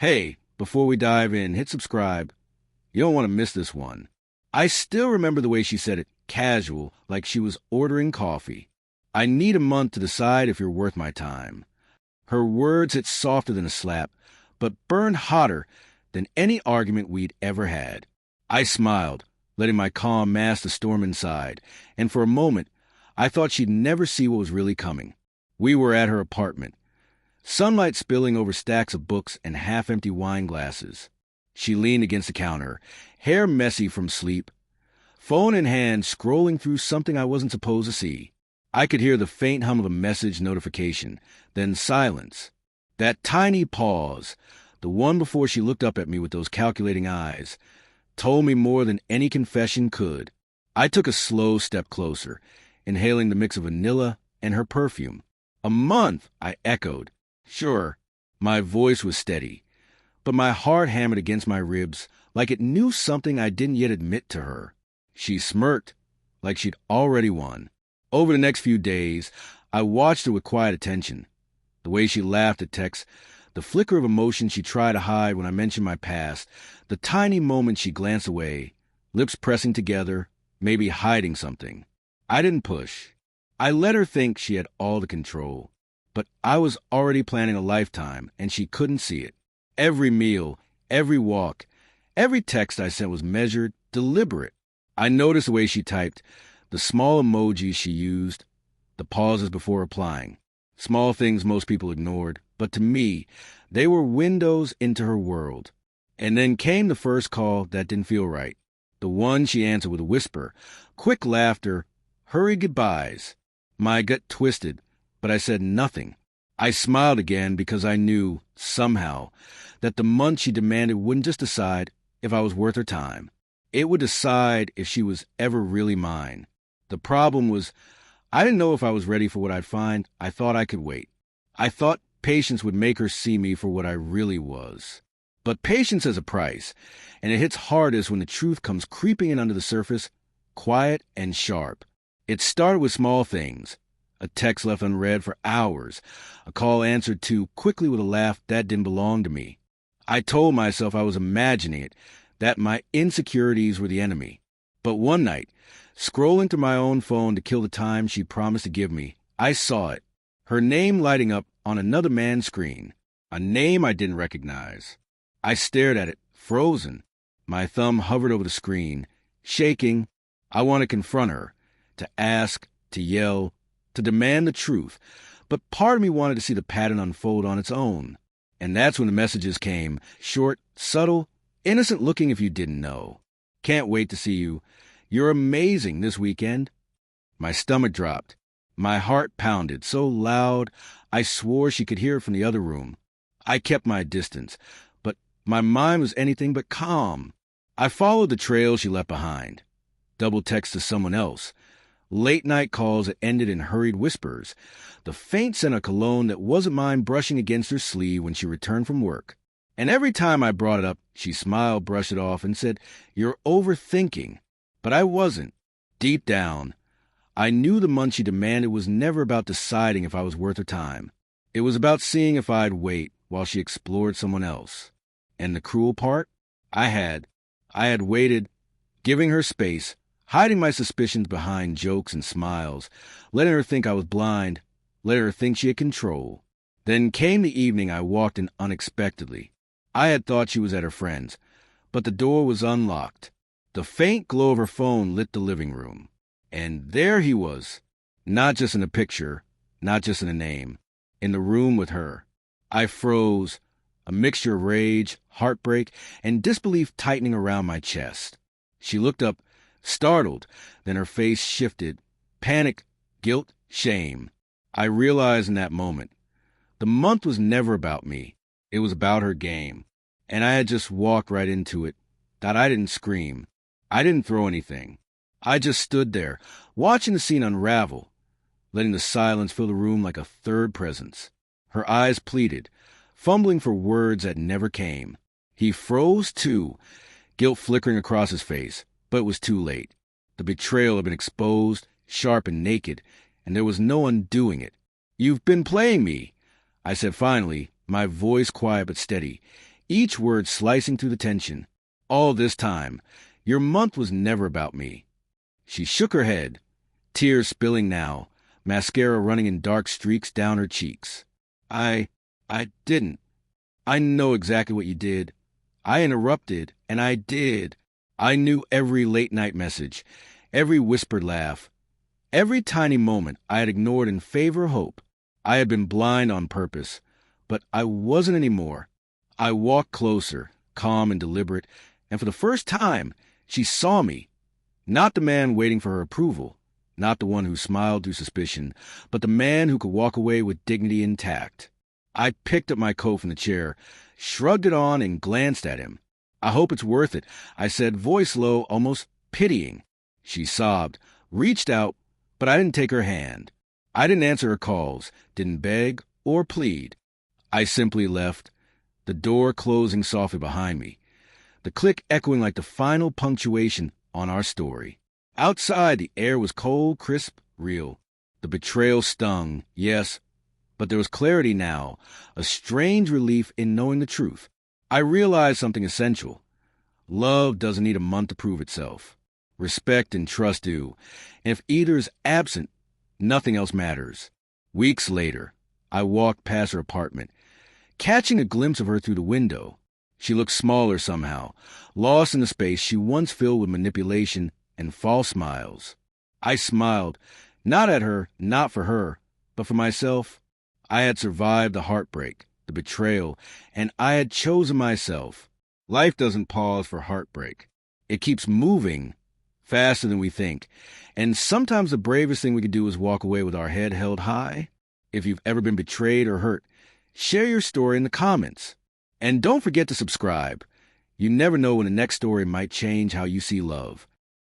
Hey, before we dive in, hit subscribe. You don't want to miss this one. I still remember the way she said it, casual, like she was ordering coffee. I need a month to decide if you're worth my time. Her words hit softer than a slap, but burned hotter than any argument we'd ever had. I smiled, letting my calm mask the storm inside, and for a moment, I thought she'd never see what was really coming. We were at her apartment, sunlight spilling over stacks of books and half-empty wine glasses. She leaned against the counter, hair messy from sleep, phone in hand, scrolling through something I wasn't supposed to see. I could hear the faint hum of a message notification, then silence. That tiny pause, the one before she looked up at me with those calculating eyes, told me more than any confession could. I took a slow step closer, inhaling the mix of vanilla and her perfume. A month, I echoed. Sure. My voice was steady, but my heart hammered against my ribs like it knew something I didn't yet admit to her. She smirked, like she'd already won. Over the next few days, I watched her with quiet attention. The way she laughed at texts, the flicker of emotion she tried to hide when I mentioned my past, the tiny moment she glanced away, lips pressing together, maybe hiding something. I didn't push. I let her think she had all the control. But I was already planning a lifetime, and she couldn't see it. Every meal, every walk, every text I sent was measured, deliberate. I noticed the way she typed, the small emojis she used, the pauses before replying. Small things most people ignored, but to me, they were windows into her world. And then came the first call that didn't feel right. The one she answered with a whisper, quick laughter, hurried goodbyes. My gut twisted, but I said nothing. I smiled again because I knew, somehow, that the month she demanded wouldn't just decide if I was worth her time. It would decide if she was ever really mine. The problem was, I didn't know if I was ready for what I'd find. I thought I could wait. I thought patience would make her see me for what I really was. But patience has a price, and it hits hardest when the truth comes creeping in under the surface, quiet and sharp. It started with small things. A text left unread for hours, a call answered to quickly with a laugh that didn't belong to me. I told myself I was imagining it, that my insecurities were the enemy. But one night, scrolling through my own phone to kill the time she promised to give me, I saw it, her name lighting up on another man's screen, a name I didn't recognize. I stared at it, frozen. My thumb hovered over the screen, shaking. I wanted to confront her, to ask, to yell, to demand the truth, but part of me wanted to see the pattern unfold on its own. And that's when the messages came, short, subtle, innocent looking if you didn't know. Can't wait to see you. You're amazing this weekend. My stomach dropped. My heart pounded so loud I swore she could hear it from the other room. I kept my distance, but my mind was anything but calm. I followed the trail she left behind. Double text to someone else. Late-night calls that ended in hurried whispers. The faint scent of cologne that wasn't mine brushing against her sleeve when she returned from work. And every time I brought it up, she smiled, brushed it off, and said, "You're overthinking." But I wasn't. Deep down, I knew the month she demanded was never about deciding if I was worth her time. It was about seeing if I'd wait while she explored someone else. And the cruel part? I had waited, giving her space, hiding my suspicions behind jokes and smiles, letting her think I was blind, letting her think she had control. Then came the evening I walked in unexpectedly. I had thought she was at her friend's, but the door was unlocked. The faint glow of her phone lit the living room. And there he was, not just in a picture, not just in a name, in the room with her. I froze, a mixture of rage, heartbreak, and disbelief tightening around my chest. She looked up, startled, then her face shifted. Panic, guilt, shame. I realized in that moment, the month was never about me. It was about her game. And I had just walked right into it. That I didn't scream. I didn't throw anything. I just stood there, watching the scene unravel, letting the silence fill the room like a third presence. Her eyes pleaded, fumbling for words that never came. He froze too, guilt flickering across his face. But it was too late. The betrayal had been exposed, sharp and naked, and there was no undoing it. "You've been playing me," I said finally, my voice quiet but steady. each word slicing through the tension. All this time, your month was never about me. She shook her head, tears spilling now, mascara running in dark streaks down her cheeks. I didn't. I know exactly what you did. I interrupted, and I did. I knew every late-night message, every whispered laugh, every tiny moment I had ignored in favor of hope. I had been blind on purpose, but I wasn't anymore. I walked closer, calm and deliberate, and for the first time, she saw me. Not the man waiting for her approval, not the one who smiled through suspicion, but the man who could walk away with dignity intact. I picked up my coat from the chair, shrugged it on, and glanced at him. I hope it's worth it, I said, voice low, almost pitying. She sobbed, reached out, but I didn't take her hand. I didn't answer her calls, didn't beg or plead. I simply left, the door closing softly behind me, the click echoing like the final punctuation on our story. Outside, the air was cold, crisp, real. The betrayal stung, yes, but there was clarity now, a strange relief in knowing the truth. I realized something essential. Love doesn't need a month to prove itself. Respect and trust do, and if either is absent, nothing else matters. Weeks later, I walked past her apartment, catching a glimpse of her through the window. She looked smaller somehow, lost in the space she once filled with manipulation and false smiles. I smiled, not at her, not for her, but for myself. I had survived the heartbreak, the betrayal, and I had chosen myself. Life doesn't pause for heartbreak. It keeps moving faster than we think, and sometimes the bravest thing we can do is walk away with our head held high. If you've ever been betrayed or hurt, share your story in the comments. And don't forget to subscribe. You never know when the next story might change how you see love.